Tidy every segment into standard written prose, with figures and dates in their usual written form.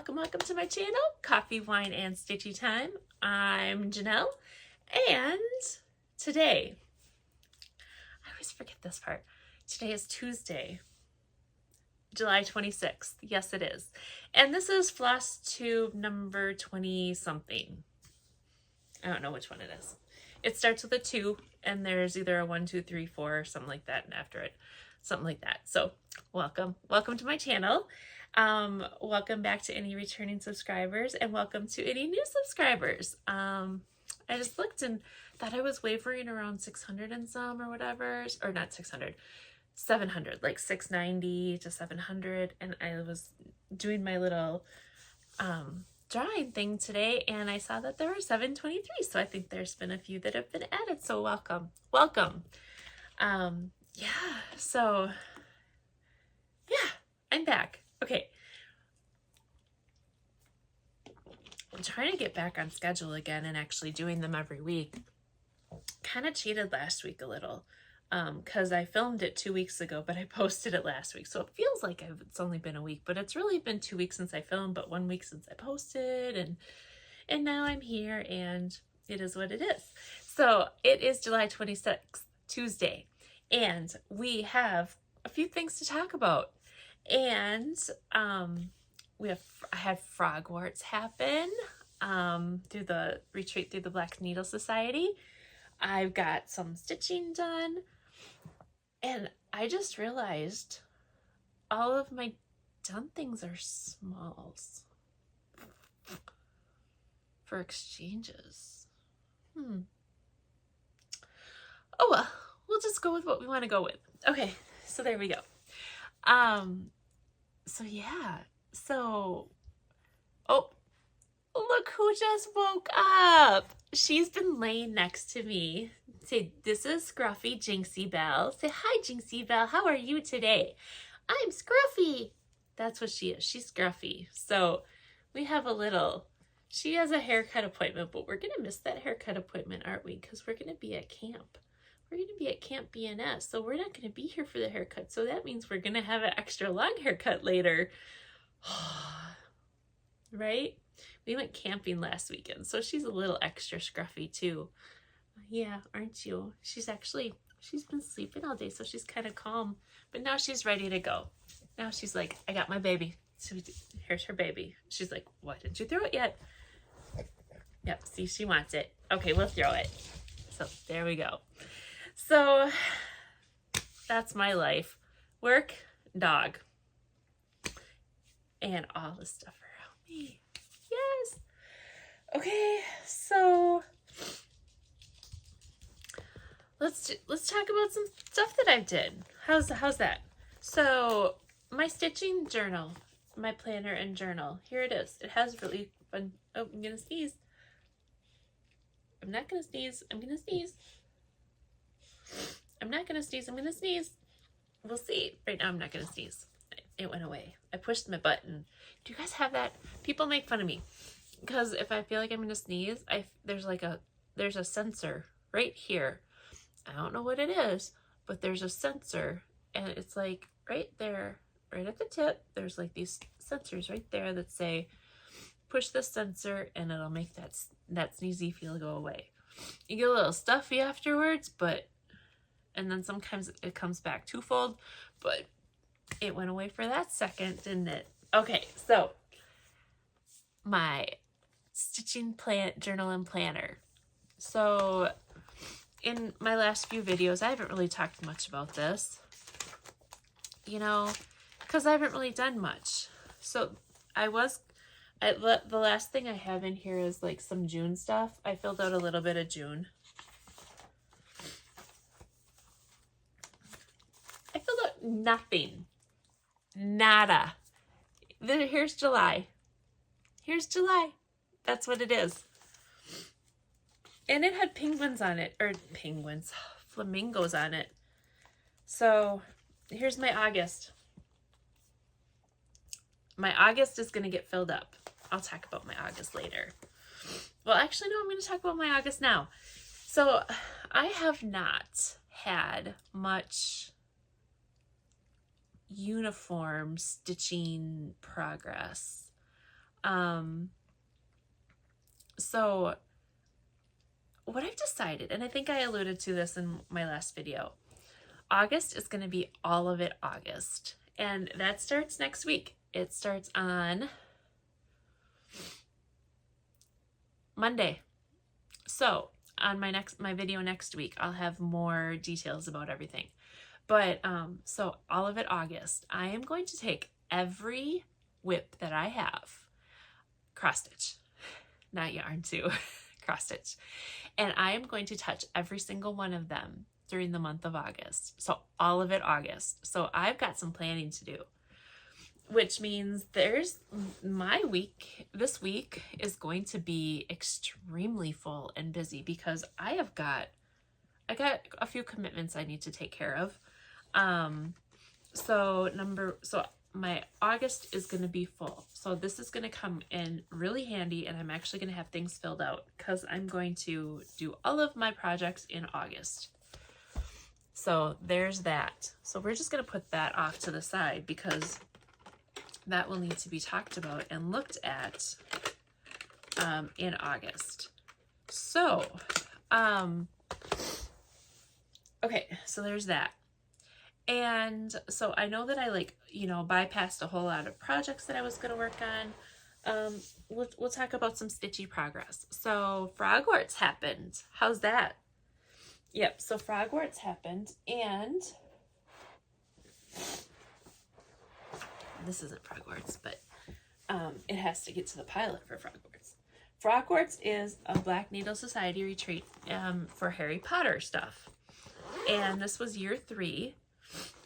welcome to my channel, Coffee, Wine, and Stitchy Time. I'm Janelle, and today, I always forget this part, today is Tuesday, July 26th. Yes, it is. And this is FlossTube number 20-something. I don't know which one it is. It starts with a 2, and there's either a 1, 2, 3, 4, or something like that, and after it, something like that. So, welcome to my channel. Welcome back to any returning subscribers, and welcome to any new subscribers. I just looked and thought I was wavering around 600 and some or whatever, or not 600, 700, like 690 to 700, and I was doing my little drawing thing today, and I saw that there were 723, so I think there's been a few that have been added, so welcome. Yeah, so yeah, I'm back. Okay, I'm trying to get back on schedule again and actually doing them every week. Kind of cheated last week a little because I filmed it 2 weeks ago, but I posted it last week. So it feels like it's only been a week, but it's really been 2 weeks since I filmed, but 1 week since I posted, and now I'm here, and it is what it is. So it is July 26th, Tuesday, and we have a few things to talk about. And I had Frogwarts happen through the retreat through the Black Needle Society. I've got some stitching done, and I just realized all of my done things are smalls for exchanges. Oh well, we'll just go with what we want to go with. Okay, so there we go. So yeah, so, oh, look who just woke up. She's been laying next to me. Say, this is Scruffy Jinxy Belle. Say, hi, Jinxy Belle. How are you today? I'm Scruffy. That's what she is. She's Scruffy. So we have a little, she has a haircut appointment, but we're going to miss that haircut appointment, aren't we? Because we're going to be at camp. We're going to be at Camp BNS, so we're not going to be here for the haircut. So that means we're going to have an extra long haircut later. Right? We went camping last weekend, so she's a little extra scruffy too. Yeah, aren't you? She's been sleeping all day, so she's kind of calm. But now she's ready to go. Now she's like, I got my baby. So here's her baby. She's like, why didn't you throw it yet? Yep, see, she wants it. Okay, we'll throw it. So there we go. So that's my life. Work, dog, and all the stuff around me. Yes. Okay, so let's talk about some stuff that I did. How's that? So my stitching journal, my planner and journal. Here it is. It has really fun. Oh, I'm gonna sneeze. I'm not gonna sneeze. I'm gonna sneeze. I'm not gonna sneeze. I'm gonna sneeze. We'll see. Right now, I'm not gonna sneeze. It went away. I pushed my button. Do you guys have that? People make fun of me because if I feel like I'm gonna sneeze, there's a sensor right here. I don't know what it is, but there's a sensor, and it's like right there, right at the tip. There's like these sensors right there that say, push the sensor, and it'll make that sneezy feel go away. You get a little stuffy afterwards, and then sometimes it comes back twofold, but it went away for that second, didn't it? Okay, so my stitching journal and planner. So in my last few videos, I haven't really talked much about this, you know, because I haven't really done much. So the last thing I have in here is like some June stuff. I filled out a little bit of June. I filled out nothing. Nada. Here's July. Here's July. That's what it is. And it had penguins on it, or flamingos on it. So here's my August. My August is going to get filled up. I'll talk about my August later. Well, actually, no, I'm going to talk about my August now. So I have not had much uniform stitching progress. So what I've decided, and I think I alluded to this in my last video, August is going to be all of it August. And that starts next week. It starts on Monday. So on my video next week, I'll have more details about everything. But so all of it August, I am going to take every whip that I have, cross stitch, not yarn too, cross stitch, and I am going to touch every single one of them during the month of August. So all of it August. So I've got some planning to do, which means there's my week. This week is going to be extremely full and busy because I got a few commitments I need to take care of. So my August is going to be full. So this is going to come in really handy, and I'm actually going to have things filled out because I'm going to do all of my projects in August. So there's that. So we're just going to put that off to the side because that will need to be talked about and looked at in August. So, okay, so there's that. And so I know that I bypassed a whole lot of projects that I was going to work on. We'll talk about some stitchy progress. So Frogwarts happened. How's that? Yep, so Frogwarts happened, and this isn't Frogwarts, but it has to get to the pilot for Frogwarts. Frogwarts is a Black Needle Society retreat for Harry Potter stuff. And this was year 3.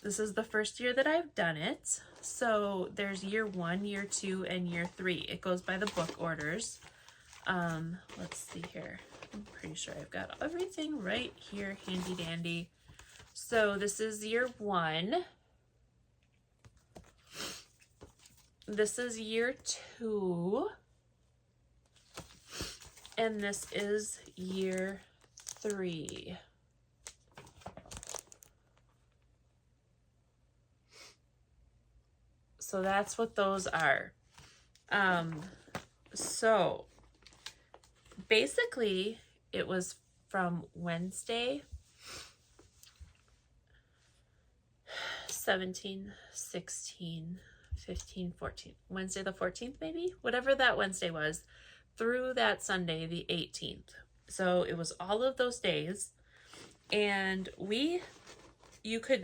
This is the first year that I've done it. So there's year 1, year 2, and year 3. It goes by the book orders. Let's see here. I'm pretty sure I've got everything right here, handy dandy. So this is year 1. This is year 2. And this is year 3. So that's what those are. So basically it was from Wednesday 17, 16, 15, 14, Wednesday the 14th there whatever that Wednesday was, through that Sunday the 18th. So it was all of those days, and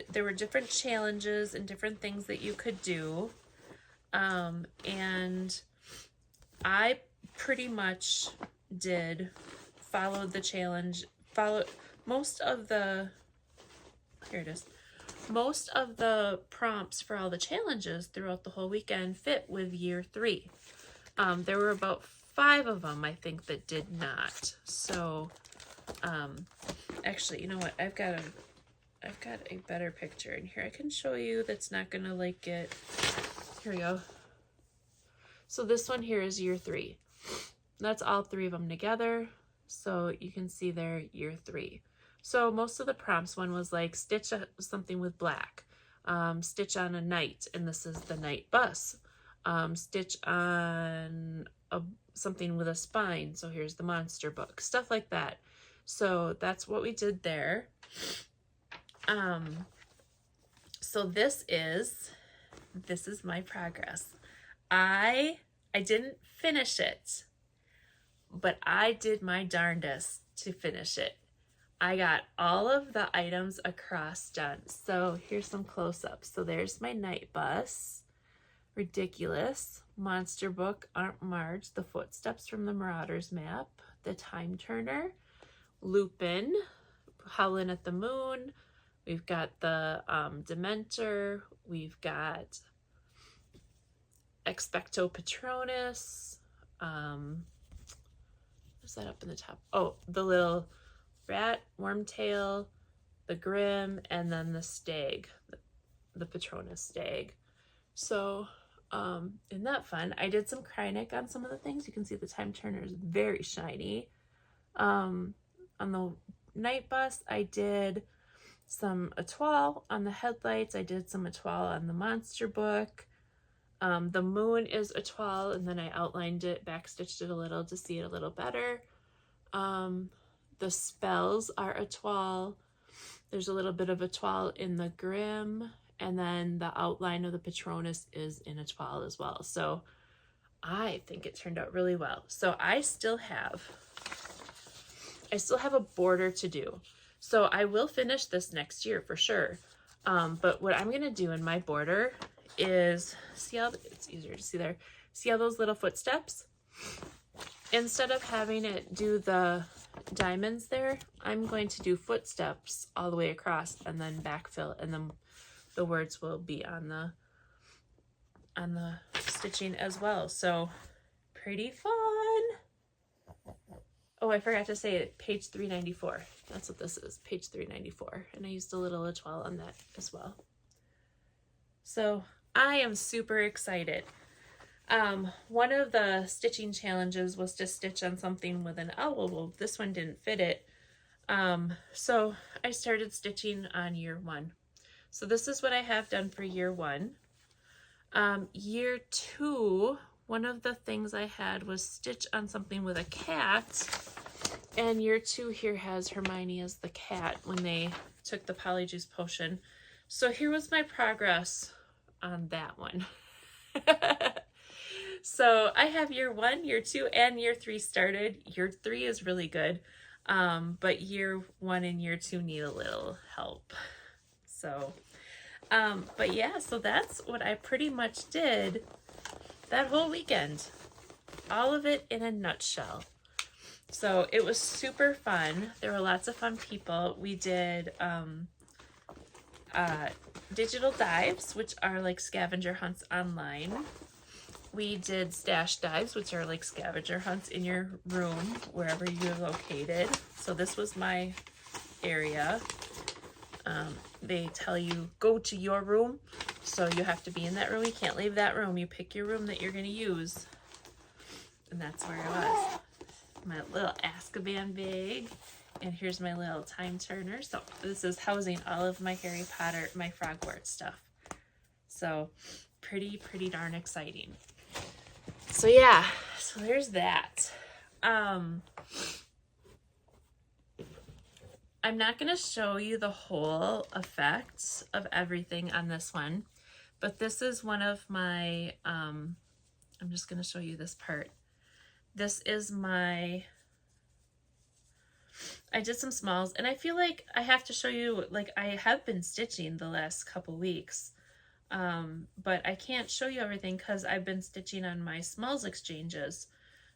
there were different challenges and different things that you could do. And I pretty much followed the challenge, most of the prompts for all the challenges throughout the whole weekend fit with year 3. There were about 5 of them, I think, that did not. So, actually, you know what? I've got a better picture in here I can show you that's not gonna get. Here we go. So this one here is year 3. That's all 3 of them together. So you can see there, year 3. So most of the prompts, one was like stitch something with black, stitch on a knight, and this is the knight bus, stitch on something with a spine, so here's the monster book, stuff like that. So that's what we did there. So this is my progress. I didn't finish it, but I did my darndest to finish it. I got all of the items across done. So here's some close-ups. So there's my night bus, ridiculous, monster book, Aunt Marge, the footsteps from the Marauders map, the time turner, Lupin, Howlin' at the Moon. We've got the Dementor. We've got Expecto Patronus. What's that up in the top? Oh, the little rat, Wormtail, the Grim, and then the stag, the Patronus stag. So, isn't that fun? I did some Krynic on some of the things. You can see the time turner is very shiny. On the night bus, I did some etoile on the headlights. I did some etoile on the monster book. The moon is a toile, and then I outlined it, backstitched it a little to see it a little better. The spells are a toile. There's a little bit of a toile in the Grim, and then the outline of the Patronus is in a toile as well. So I think it turned out really well. So I still have a border to do. So I will finish this next year for sure. But what I'm gonna do in my border is, see how it's easier to see there, see how those little footsteps, instead of having it do the diamonds there, I'm going to do footsteps all the way across and then backfill, and then the words will be on the stitching as well. So pretty fun. Oh, I forgot to say it, page 394. That's what this is, page 394. And I used a little toile on that as well. So I am super excited. One of the stitching challenges was to stitch on something with an owl. Well, this one didn't fit it. So I started stitching on year 1. So this is what I have done for year 1. Year 2, one of the things I had was stitch on something with a cat. And year 2 here has Hermione as the cat when they took the Polyjuice potion. So here was my progress on that one. So I have year 1, year 2, and year 3 started. Year 3 is really good. But year 1 and year 2 need a little help. So, but yeah, so that's what I pretty much did that whole weekend. All of it in a nutshell. So it was super fun. There were lots of fun people. We did digital dives, which are like scavenger hunts online. We did stash dives, which are like scavenger hunts in your room, wherever you're located. So this was my area. They tell you, go to your room. So you have to be in that room. You can't leave that room. You pick your room that you're going to use. And that's where I was. My little Azkaban bag. And here's my little time turner. So this is housing all of my Harry Potter, my Frogwarts stuff. So pretty darn exciting. So yeah, so there's that. I'm not going to show you the whole effect of everything on this one, but this is one of my, I'm just going to show you this part. This is my, I did some smalls, and I feel like I have to show you, like I have been stitching the last couple weeks. But I can't show you everything because I've been stitching on my smalls exchanges.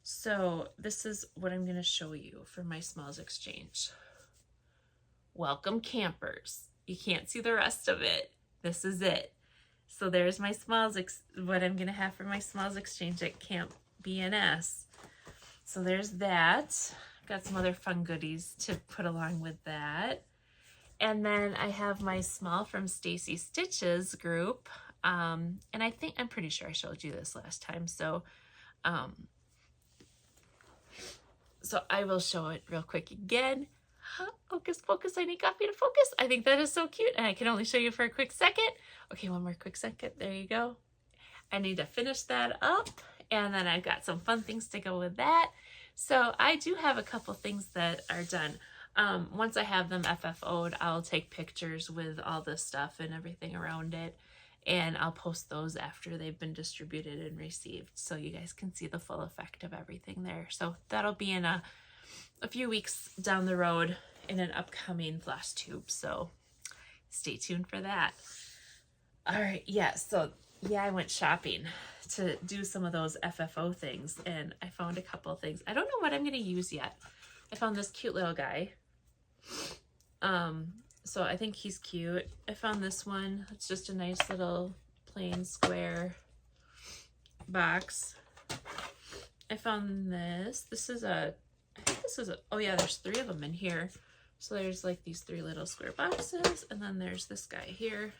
So this is what I'm going to show you for my smalls exchange. Welcome campers. You can't see the rest of it. This is it. So there's my smalls, what I'm going to have for my smalls exchange at Camp BNS. So there's that. Got some other fun goodies to put along with that. And then I have my small from Stacy Stitches group. And I'm pretty sure I showed you this last time. So, so I will show it real quick again. Focus, focus, I need coffee to focus. I think that is so cute. And I can only show you for a quick second. Okay, one more quick second. There you go. I need to finish that up. And then I've got some fun things to go with that. So I do have a couple things that are done. Once I have them FFO'd, I'll take pictures with all this stuff and everything around it, and I'll post those after they've been distributed and received, so you guys can see the full effect of everything there. So that'll be in a few weeks down the road in an upcoming FlossTube, so stay tuned for that. All right, yeah, so yeah, I went shopping to do some of those FFO things, and I found a couple of things. I don't know what I'm going to use yet. I found this cute little guy. So I think he's cute. I found this one. It's just a nice little plain square box. I found this. This is a, I think this is a, oh yeah, there's 3 of them in here. So there's like these 3 little square boxes, and then there's this guy here.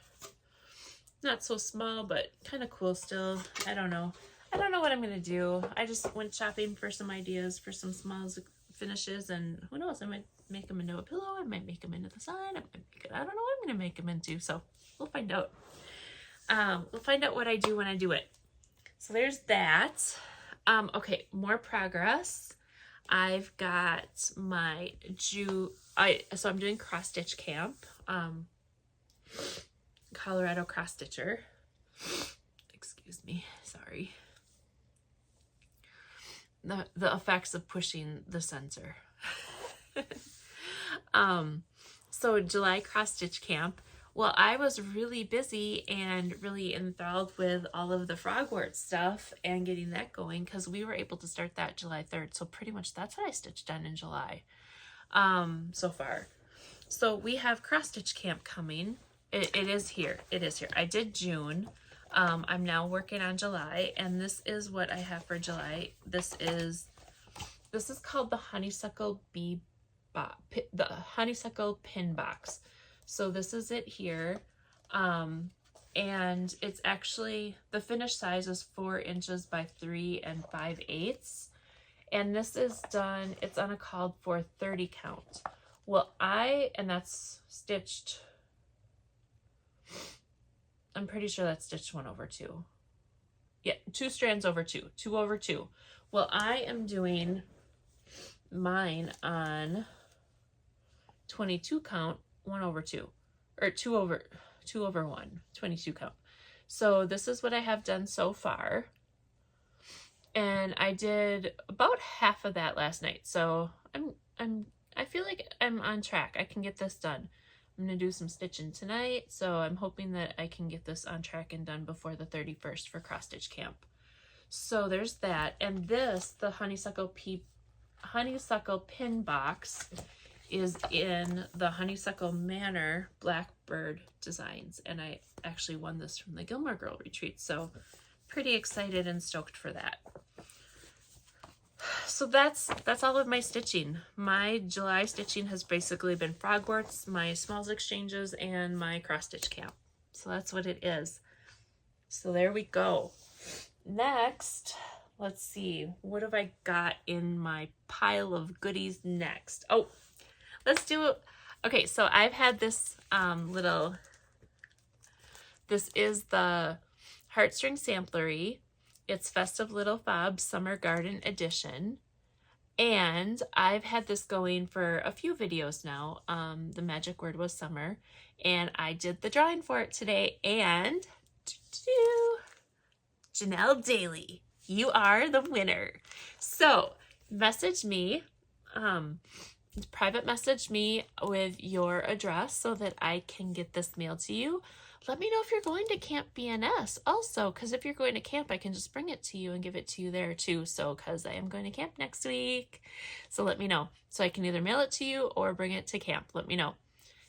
Not so small, but kind of cool still. I don't know. I don't know what I'm going to do. I just went shopping for some ideas for some smalls finishes, and who knows, I might make them into a pillow, I might make them into the sign, I don't know what I'm going to make them into, so we'll find out. We'll find out what I do when I do it. So there's that. Okay, more progress. I've got my so I'm doing cross stitch camp. Colorado cross stitcher. Excuse me, sorry. The effects of pushing the sensor. So July cross stitch camp. Well, I was really busy and really enthralled with all of the Frogwarts stuff and getting that going because we were able to start that July 3rd. So pretty much that's what I stitched done in July so far. So we have cross stitch camp coming. It is here. It is here. I did June. I'm now working on July, and this is what I have for July. This is called the honeysuckle the honeysuckle pin box. So this is it here. And it's actually, the finished size is 4 inches by 3 5/8. And this is done, it's on a called for 30 count. Well, and that's stitched, I'm pretty sure that's stitched 1 over 2. Yeah, 2 strands over 2, 2 over 2. Well, I am doing mine on 22 count, 1 over 2, or 2 over 1, 22 count. So this is what I have done so far. And I did about half of that last night. So I feel like I'm on track. I can get this done. I'm going to do some stitching tonight. So I'm hoping that I can get this on track and done before the 31st for cross stitch camp. So there's that. And this, the honeysuckle pin box, is in the Honeysuckle Manor Blackbird designs. And I actually won this from the Gilmore Girl retreat. So pretty excited and stoked for that. So that's all of my stitching. My July stitching has basically been Frogwarts, my smalls exchanges, and my cross stitch camp. So that's what it is. So there we go. Next, let's see, what have I got in my pile of goodies next? Oh, let's do it. Okay, so I've had this this is the Heartstring Samplery. It's Festive Little Fob Summer Garden Edition. And I've had this going for a few videos now. The magic word was summer. And I did the drawing for it today. And Janelle Daly, you are the winner. So message me, private message me with your address so that I can get this mailed to you. Let me know if you're going to Camp BNS also, because if you're going to camp, I can just bring it to you and give it to you there too. So, because I am going to camp next week. So let me know. So I can either mail it to you or bring it to camp. Let me know.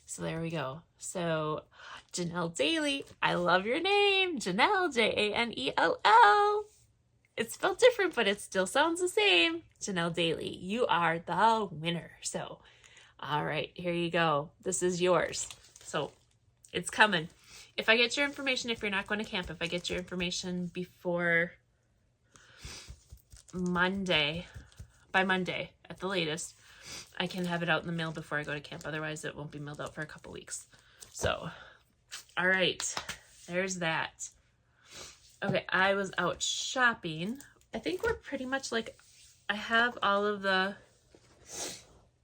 So there we go. So Janelle Daly, I love your name. Janelle, Janell. It's spelled different, but it still sounds the same. Janelle Daly, you are the winner. So, all right, here you go. This is yours. So it's coming. If I get your information, if you're not going to camp, if I get your information before Monday, by Monday at the latest, I can have it out in the mail before I go to camp. Otherwise, it won't be mailed out for a couple weeks. So, all right, there's that. Okay, I was out shopping. I think we're pretty much like, I have all of the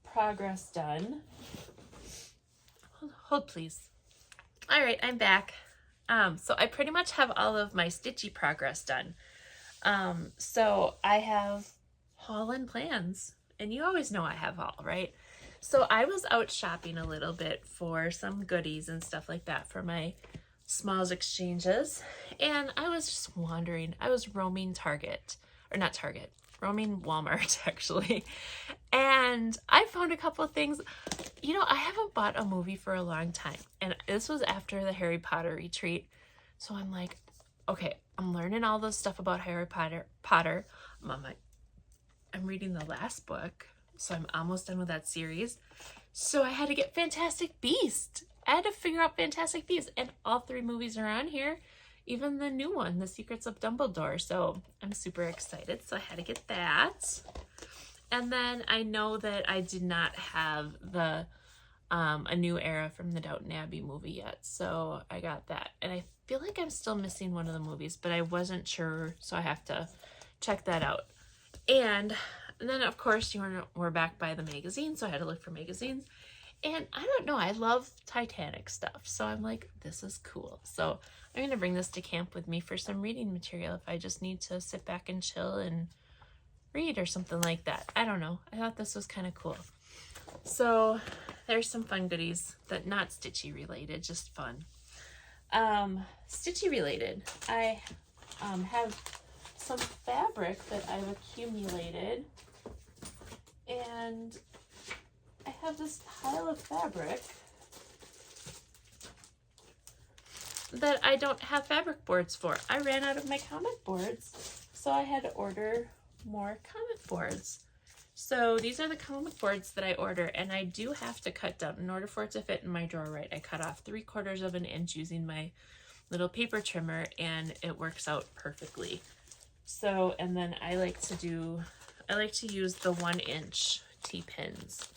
progress done. Hold please. All right, I'm back. So I pretty much have all of my stitchy progress done. So I have haul and plans, and you always know I have haul, right? So I was out shopping a little bit for some goodies and stuff like that for my smalls exchanges, and I was just wandering. I was roaming roaming Walmart actually, and I found a couple of things. You know, I haven't bought a movie for a long time, and this was after the Harry Potter retreat. So I'm like, okay, I'm learning all this stuff about Harry Potter. I'm reading the last book, so I'm almost done with that series. So I had to get Fantastic Beasts. I had to figure out Fantastic Beasts, and all 3 movies are on here, even the new one, The Secrets of Dumbledore. So I'm super excited. So I had to get that. And then I know that I did not have the a new era from the Downton Abbey movie yet, so I got that. And I feel like I'm still missing one of the movies, but I wasn't sure, so I have to check that out. And then, of course, we're back by the magazine, so I had to look for magazines. And I don't know, I love Titanic stuff, so I'm like, this is cool. So I'm going to bring this to camp with me for some reading material if I just need to sit back and chill and read or something like that. I don't know. I thought this was kind of cool. So there's some fun goodies that not Stitchy related, just fun. Stitchy related, I have some fabric that I've accumulated, and I have this pile of fabric that I don't have fabric boards for. I ran out of my comic boards, so I had to order more comic boards. So these are the comic boards that I order, and I do have to cut down in order for it to fit in my drawer right. I cut off 3/4 of an inch using my little paper trimmer, and it works out perfectly. So, and then I like to use the 1-inch T-pins.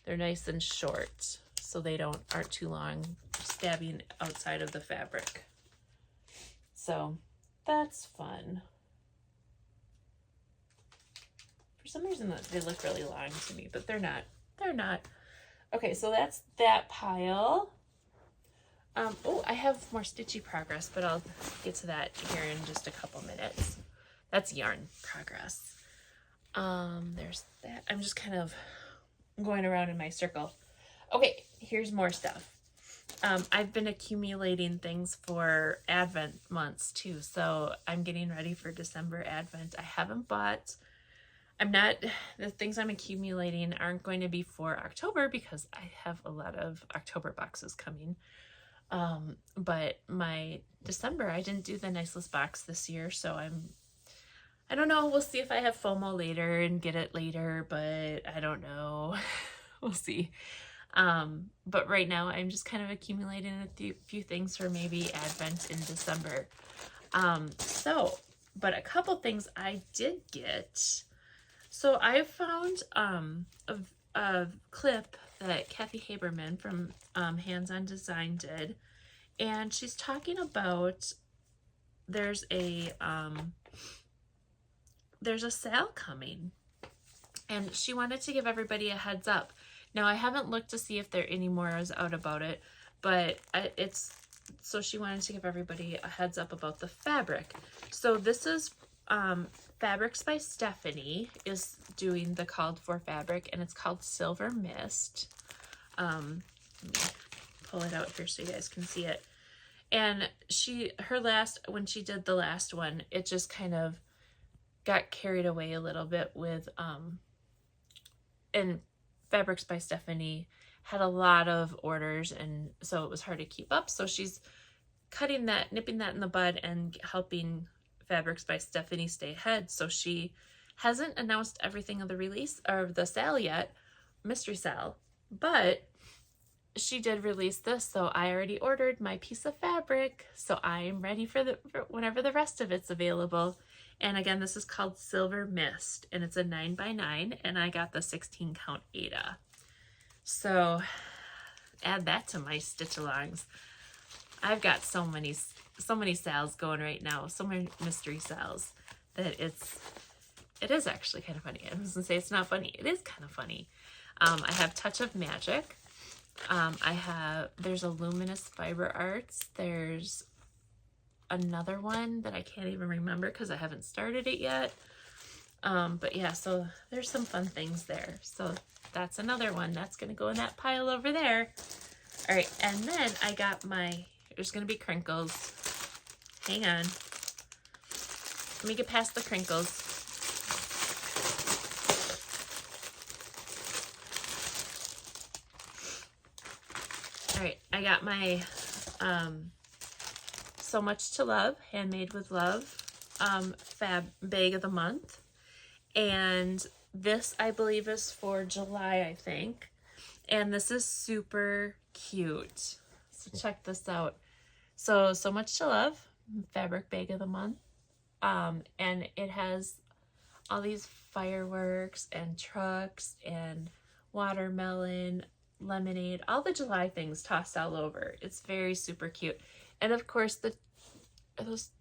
They're nice and short, so they aren't too long, stabbing outside of the fabric. So that's fun. For some reason they look really long to me, but they're not. They're not. Okay, so that's that pile. Oh, I have more Stitchy progress, but I'll get to that here in just a couple minutes. That's yarn progress. There's that. I'm just kind of going around in my circle. Okay, here's more stuff. I've been accumulating things for Advent months too, so I'm getting ready for December Advent. The things I'm accumulating aren't going to be for October because I have a lot of October boxes coming. But my December, I didn't do the nice list box this year, so I don't know. We'll see if I have FOMO later and get it later, but I don't know. We'll see. But right now I'm just kind of accumulating a few things for maybe Advent in December. But a couple things I did get. So I found a clip that Kathy Haberman from Hands On Design did, and she's talking about there's a sale coming, and she wanted to give everybody a heads up. Now I haven't looked to see if there any more is out about it, but so she wanted to give everybody a heads up about the fabric. So this is Fabrics by Stephanie is doing the called for fabric, and it's called Silver Mist. Let me pull it out here so you guys can see it. And when she did the last one, it just kind of got carried away a little bit with and Fabrics by Stephanie had a lot of orders, and so it was hard to keep up. So she's nipping that in the bud and helping Fabrics by Stephanie stay ahead. So she hasn't announced everything of the release or the sale yet, mystery sale, but she did release this. So I already ordered my piece of fabric, so I'm ready for whenever the rest of it's available. And again, this is called Silver Mist, and it's a 9x9, and I got the 16 count Ada. So add that to my stitch alongs. I've got so many sales going right now, so many mystery sales, that it is actually kind of funny. I was gonna say it's not funny. It is kind of funny. I have Touch of Magic. There's a Luminous Fiber Arts. There's another one that I can't even remember because I haven't started it yet. But yeah, so there's some fun things there. So that's another one that's gonna go in that pile over there. All right, and then I got there's gonna be Crinkles. Hang on. Let me get past the Crinkles. All right, I got my So Much to Love, Handmade with Love fab bag of the month. And this, I believe, is for July, I think. And this is super cute. So check this out. So Much to Love, fabric bag of the month. And it has all these fireworks and trucks and watermelon lemonade, all the July things tossed all over. It's very super cute. And of course those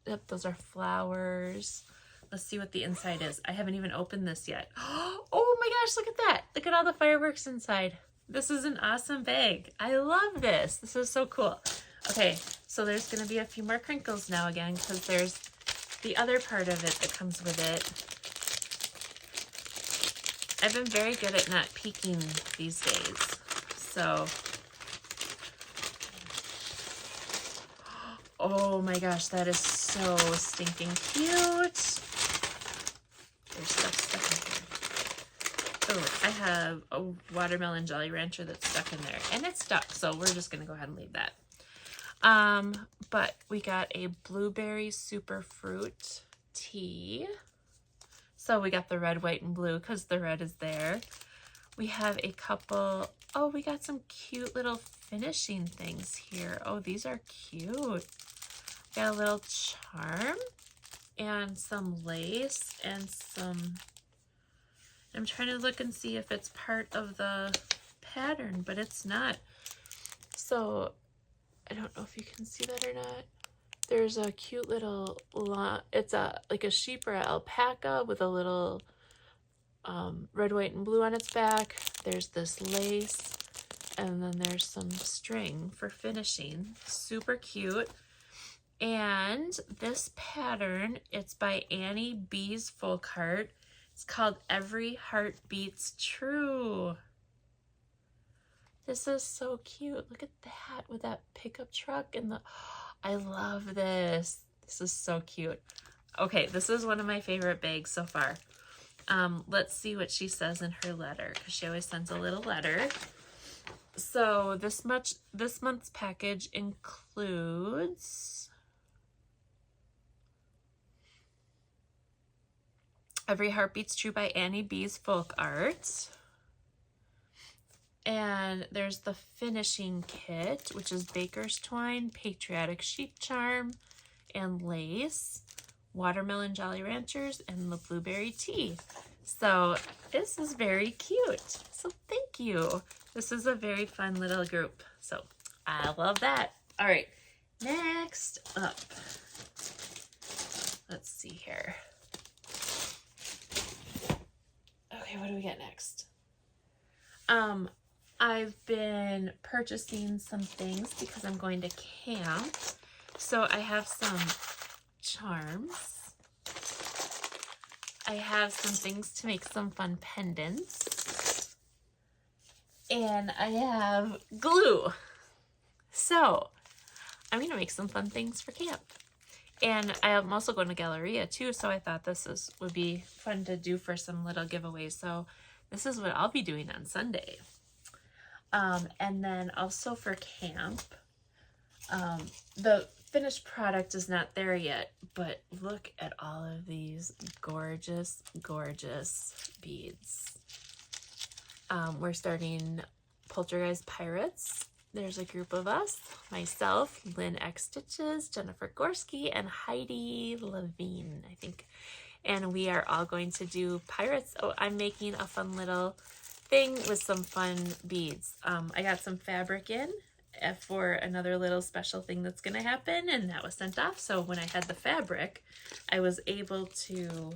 are flowers. Let's see what the inside is. I haven't even opened this yet. Oh my gosh, look at that. Look at all the fireworks inside. This is an awesome bag. I love this. This is so cool. Okay, so there's going to be a few more crinkles now again because there's the other part of it that comes with it. I've been very good at not peeking these days. So, oh my gosh, that is so stinking cute. There's stuff stuck in here. Oh, I have a watermelon Jolly Rancher that's stuck in there. And it's stuck, so we're just going to go ahead and leave that. But we got a blueberry superfruit tea. So we got the red, white, and blue because the red is there. We have a couple, oh, we got some cute little finishing things here. Oh, these are cute. Got a little charm and some lace and some, I'm trying to look and see if it's part of the pattern, but it's not. So I don't know if you can see that or not. There's a cute little, it's like a sheep or an alpaca with a little red, white, and blue on its back. There's this lace, and then there's some string for finishing. Super cute. And this pattern, it's by Annie B's Folk Heart. It's called Every Heart Beats True. This is so cute. Look at that with that pickup truck and the, I love this. This is so cute. Okay, this is one of my favorite bags so far. Let's see what she says in her letter, because she always sends a little letter. So this month's package includes Every Heart Beats True by Annie B's Folk Art. And there's the finishing kit, which is baker's twine, patriotic sheep charm, and lace, watermelon Jolly Ranchers, and the blueberry tea. So this is very cute. So thank you. This is a very fun little group. So I love that. All right, next up. Let's see here. Okay, what do we get next? I've been purchasing some things because I'm going to camp. So I have some charms. I have some things to make some fun pendants. And I have glue. So I'm going to make some fun things for camp. And I'm also going to Galleria too, so I thought this would be fun to do for some little giveaways. So this is what I'll be doing on Sunday. And then also for camp, the finished product is not there yet, but look at all of these gorgeous, gorgeous beads. We're starting Poltergeist Pirates. There's a group of us, myself, Lynn X Stitches, Jennifer Gorski, and Heidi Levine, I think. And we are all going to do pirates. Oh, I'm making a fun little thing with some fun beads. I got some fabric in for another little special thing that's going to happen, and that was sent off. So when I had the fabric, I was able to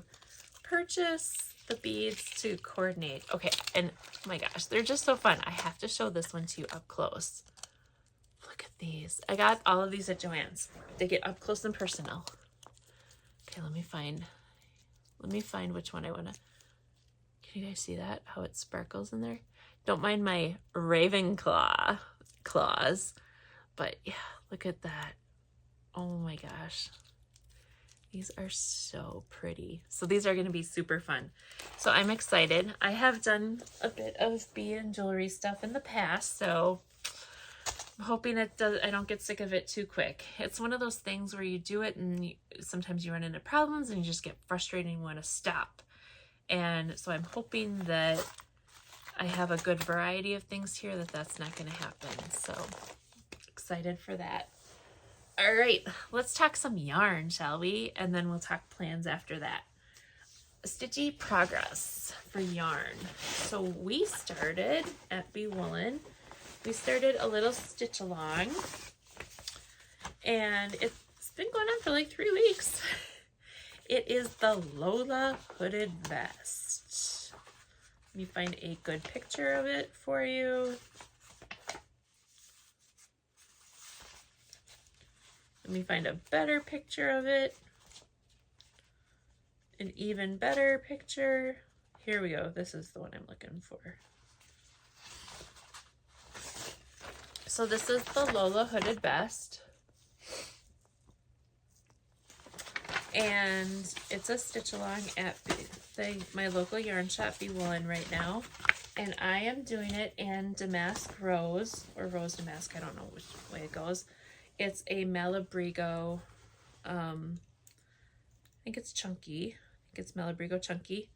purchase the beads to coordinate. Okay, and oh my gosh, they're just so fun. I have to show this one to you up close. Look at these. I got all of these at Joann's. They get up close and personal. Okay, let me find which one I want to. Can you guys see that? How it sparkles in there? Don't mind my Ravenclaw claws, but yeah, look at that. Oh my gosh. These are so pretty. So these are going to be super fun. So I'm excited. I have done a bit of bead and jewelry stuff in the past, so I'm hoping I don't get sick of it too quick. It's one of those things where you do it and sometimes you run into problems and you just get frustrated and you want to stop. And so I'm hoping that I have a good variety of things here, that's not going to happen. So excited for that. All right, let's talk some yarn, shall we? And then we'll talk plans after that. Stitchy progress for yarn. So we started at Bee Woolen we started a little stitch along, and it's been going on for like 3 weeks. It is the Lola hooded vest. Let me find a good picture of it for you. Let me find a better picture of it. An even better picture. Here we go. This is the one I'm looking for. So this is the Lola hooded vest. And it's a stitch along at my local yarn shop, Be Woolen, right now. And I am doing it in Damask Rose, or Rose Damask, I don't know which way it goes. It's a Malabrigo, I think it's chunky. I think it's Malabrigo chunky.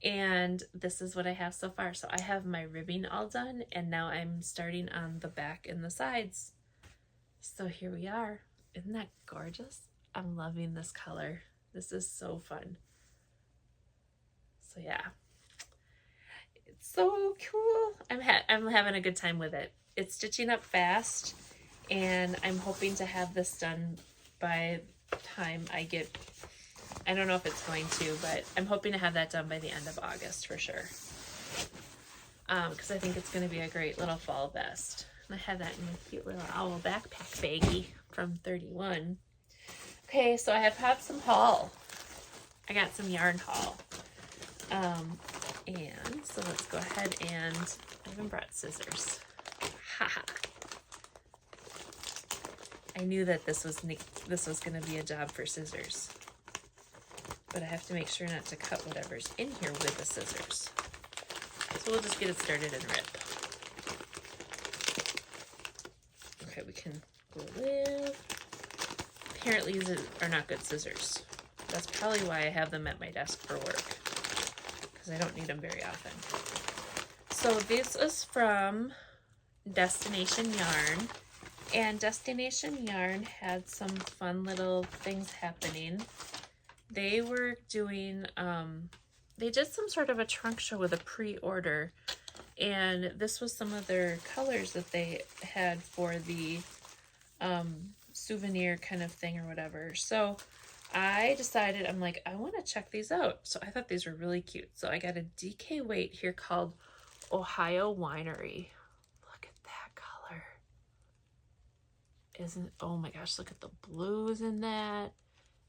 And this is what I have so far. So I have my ribbing all done, and now I'm starting on the back and the sides. So here we are. Isn't that gorgeous? I'm loving this color. This is so fun. So yeah, it's so cool. I'm having a good time with it. It's stitching up fast, and I'm hoping to have this done by the time I get, I don't know if it's going to, but I'm hoping to have that done by the end of August for sure. Because I think it's going to be a great little fall vest. And I have that in my cute little owl backpack baggie from 31. Okay, so I have had some haul. I got some yarn haul. And so let's go ahead and I even brought scissors. Haha. I knew that this was going to be a job for scissors. But I have to make sure not to cut whatever's in here with the scissors. So we'll just get it started and rip. Okay, we can go with. Apparently these are not good scissors. That's probably why I have them at my desk for work, because I don't need them very often. So this is from Destination Yarn, and Destination Yarn had some fun little things happening. They were doing, they did some sort of a trunk show with a pre-order, and this was some of their colors that they had for the souvenir kind of thing or whatever. So I decided, I'm like, I want to check these out. So I thought these were really cute. So I got a DK weight here called Ohio Winery. Look at that color. Oh my gosh, look at the blues in that,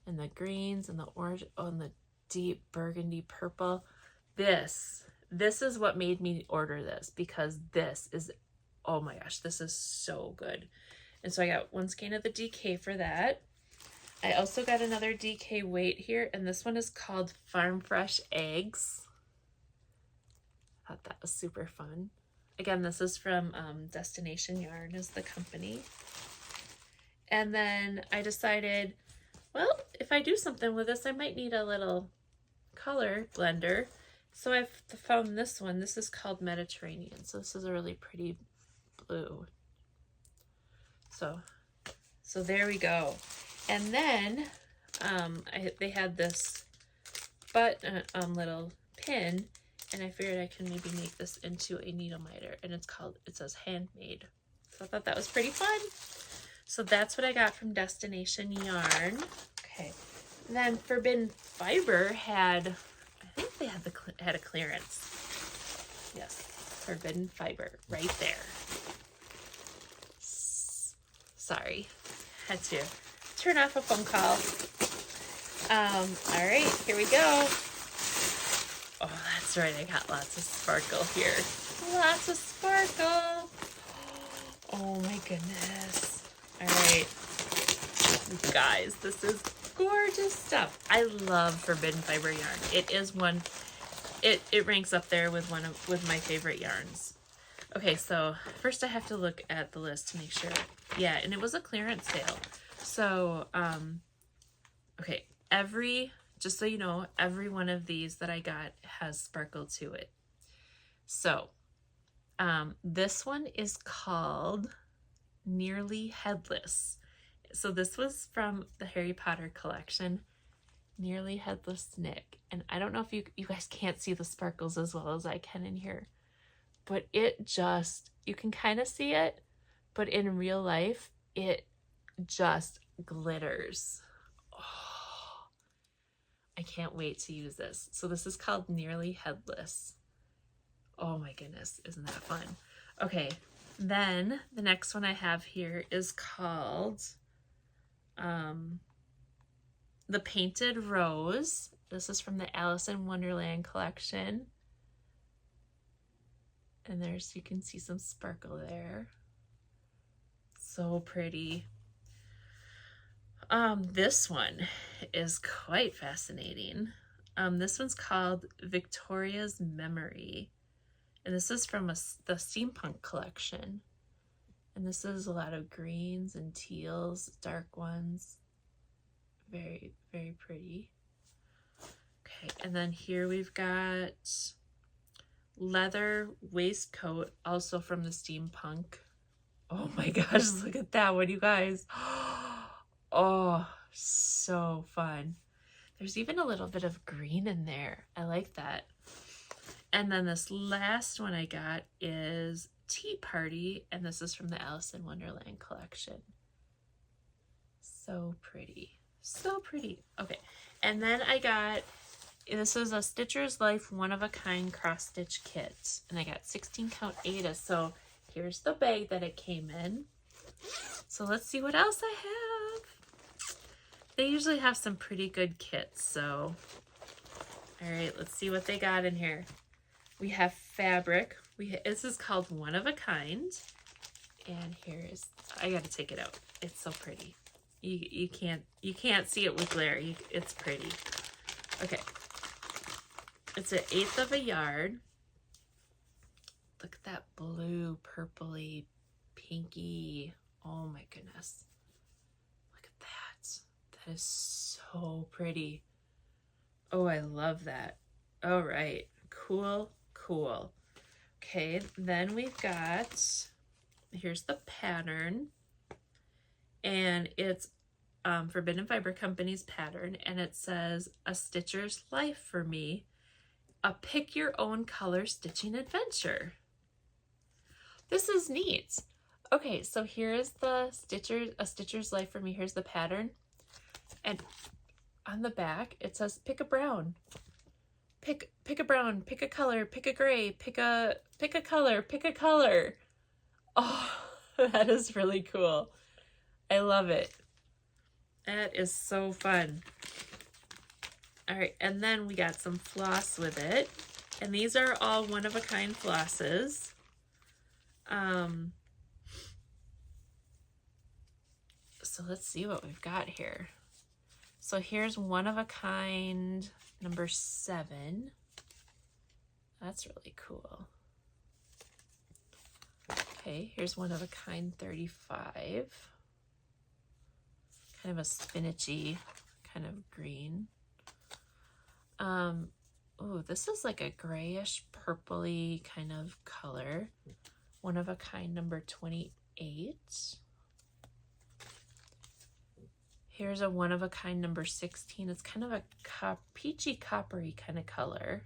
and the greens and the orange, and the deep burgundy purple. This is what made me order this, because this is, oh my gosh, this is so good. And so I got one skein of the DK for that. I also got another DK weight here, and this one is called Farm Fresh Eggs. I thought that was super fun. Again, this is from Destination Yarn is the company. And then I decided, well, if I do something with this, I might need a little color blender. So I've found this one. This is called Mediterranean. So this is a really pretty blue. So there we go. And then they had this little pin, and I figured I can maybe make this into a needle miter, and it says handmade. So I thought that was pretty fun. So that's what I got from Destination Yarn. Okay. And then Forbidden Fiber had, I think they had a clearance. Yes, Forbidden Fiber right there. Sorry, had to turn off a phone call. All right, here we go. Oh, that's right, I got lots of sparkle here. Lots of sparkle. Oh my goodness. All right, you guys, this is gorgeous stuff. I love Forbidden Fiber yarn. It is one, it ranks up there with with my favorite yarns. Okay, so first I have to look at the list to make sure. Yeah, and it was a clearance sale. So, okay, just so you know, every one of these that I got has sparkle to it. So, this one is called Nearly Headless. So this was from the Harry Potter collection, Nearly Headless Nick. And I don't know if you guys can't see the sparkles as well as I can in here, but it just you can kind of see it, but in real life, it just glitters. Oh, I can't wait to use this. So this is called Nearly Headless. Oh my goodness, isn't that fun? Okay, then the next one I have here is called The Painted Rose. This is from the Alice in Wonderland collection. And you can see some sparkle there. So pretty. This one is quite fascinating. This one's called Victoria's Memory. And this is from the steampunk collection. And this is a lot of greens and teals, dark ones. Very, very pretty. Okay, and then here we've got leather waistcoat, also from the steampunk. Oh my gosh, look at that one, you guys. Oh, so fun. There's even a little bit of green in there. I like that. And then this last one I got is Tea Party, and this is from the Alice in Wonderland collection. So pretty. So pretty. Okay, and then I got, this is a Stitcher's Life one-of-a-kind cross-stitch kit, and I got 16 count Aida. So here's the bag that it came in. So let's see what else I have. They usually have some pretty good kits, so all right, let's see what they got in here. We have fabric. This is called One of a Kind, and here's, I gotta take it out. It's so pretty. You can't see it with glare. It's pretty. Okay, it's an 1/8 of a yard. Look at that blue, purpley, pinky. Oh my goodness. Look at that. That is so pretty. Oh, I love that. All right, cool, cool. Okay, then we've got, here's the pattern, and it's Forbidden Fiber Company's pattern, and it says, A Stitcher's Life for Me, a pick your own color stitching adventure. This is neat. Okay, so here is the A Stitcher's Life for Me. Here's the pattern, and on the back it says pick a brown. Pick a brown, pick a color, pick a gray, pick a color, pick a color. Oh, that is really cool. I love it. That is so fun. All right, and then we got some floss with it. And these are all one-of-a-kind flosses. So let's see what we've got here. So here's one-of-a-kind number 7. That's really cool. Okay, here's one-of-a-kind 35. Kind of a spinachy kind of green. Oh, this is like a grayish purpley kind of color. One-of-a-kind number 28. Here's a one-of-a-kind number 16. It's kind of a peachy coppery kind of color.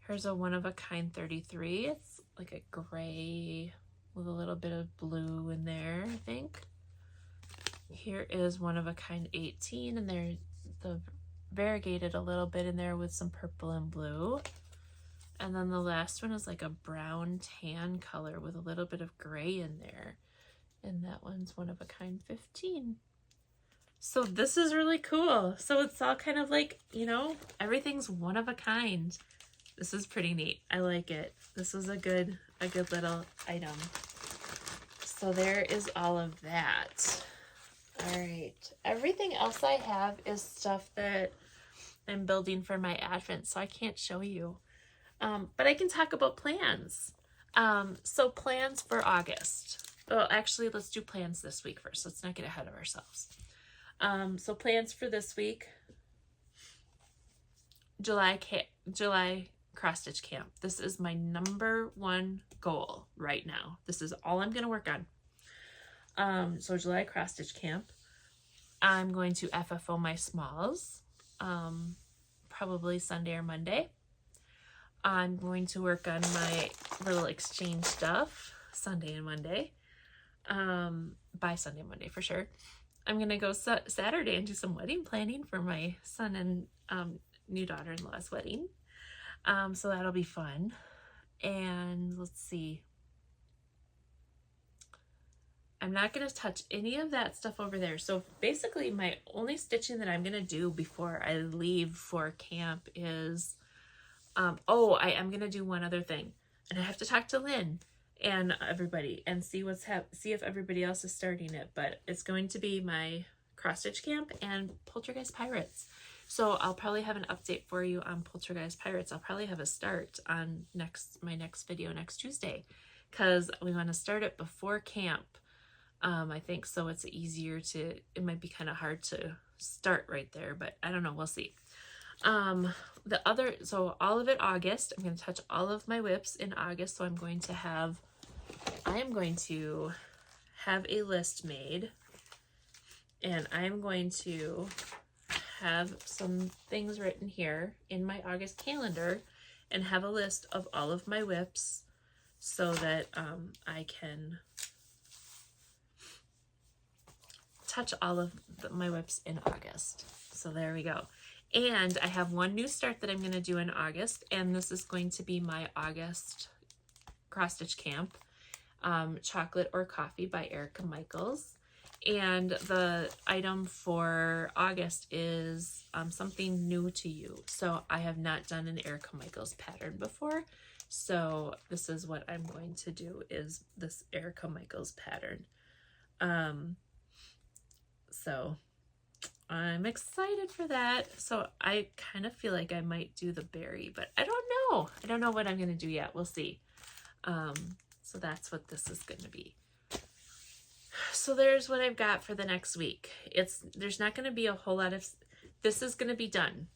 Here's a one-of-a-kind 33. It's like a gray with a little bit of blue in there, I think. Here is one-of-a-kind 18, and there's the variegated a little bit in there with some purple and blue. And then the last one is like a brown tan color with a little bit of gray in there. And that one's one-of-a-kind 15. So this is really cool. So it's all kind of like, you know, everything's one of a kind. This is pretty neat. I like it. This was a good little item. So there is all of that. All right. Everything else I have is stuff that I'm building for my Advent, so I can't show you. But I can talk about plans. So plans for August. Well, actually, let's do plans this week first. Let's not get ahead of ourselves. So plans for this week. July cross stitch camp. This is my #1 goal right now. This is all I'm going to work on. So July cross stitch camp. I'm going to FFO my smalls, probably Sunday or Monday. I'm going to work on my little exchange stuff Sunday and Monday. By Sunday, Monday for sure. I'm going to go Saturday and do some wedding planning for my son and new daughter-in-law's wedding. So that'll be fun. And let's see. I'm not going to touch any of that stuff over there. So basically my only stitching that I'm going to do before I leave for camp is, oh, I am going to do one other thing. And I have to talk to Lynn and everybody and see see if everybody else is starting it. But it's going to be my cross stitch camp and Poltergeist Pirates. So I'll probably have an update for you on Poltergeist Pirates. I'll probably have a start on my next video next Tuesday, because we want to start it before camp. I think so it's easier to, it might be kind of hard to start right there, but I don't know, we'll see. So all of it August, I'm going to touch all of my whips in August. So I am going to have a list made, and I'm going to have some things written here in my August calendar and have a list of all of my whips so that I can touch all of my whips in August. So there we go. And I have one new start that I'm going to do in August, and this is going to be my August cross stitch camp, Chocolate or Coffee by Erica Michaels. And the item for August is something new to you. So I have not done an Erica Michaels pattern before, so this is what I'm going to do, is this Erica Michaels pattern. So I'm excited for that. So I kind of feel like I might do the berry, but I don't know. I don't know what I'm going to do yet. We'll see. So that's what this is going to be. So there's what I've got for the next week. There's not going to be a whole lot of, this is going to be done.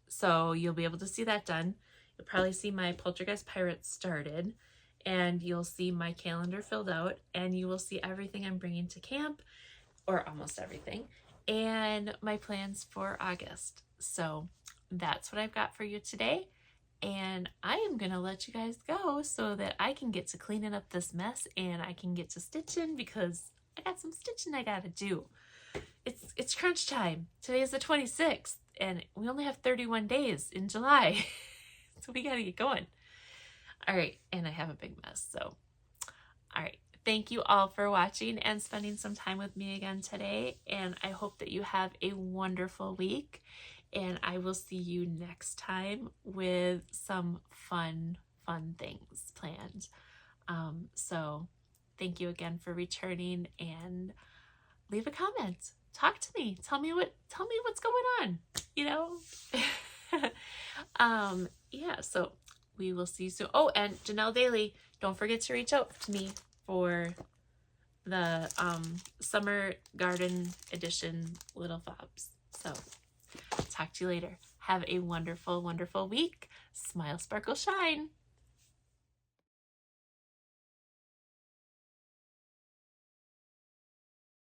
So you'll be able to see that done. You'll probably see my Poltergeist Pirates started, and you'll see my calendar filled out, and you will see everything I'm bringing to camp, or almost everything, and my plans for August. So that's what I've got for you today. And I am going to let you guys go so that I can get to cleaning up this mess and I can get to stitching, because I got some stitching I got to do. It's crunch time. Today is the 26th and we only have 31 days in July. So we got to get going. All right. And I have a big mess. So, all right. Thank you all for watching and spending some time with me again today. And I hope that you have a wonderful week. And I will see you next time with some fun things planned. So thank you again for returning, and leave a comment. Talk to me. Tell me what's going on, you know? Yeah, so we will see you soon. Oh, and Janelle Daly, don't forget to reach out to me for the Summer Garden Edition Little Fobs. So talk to you later. Have a wonderful, wonderful week. Smile, sparkle, shine.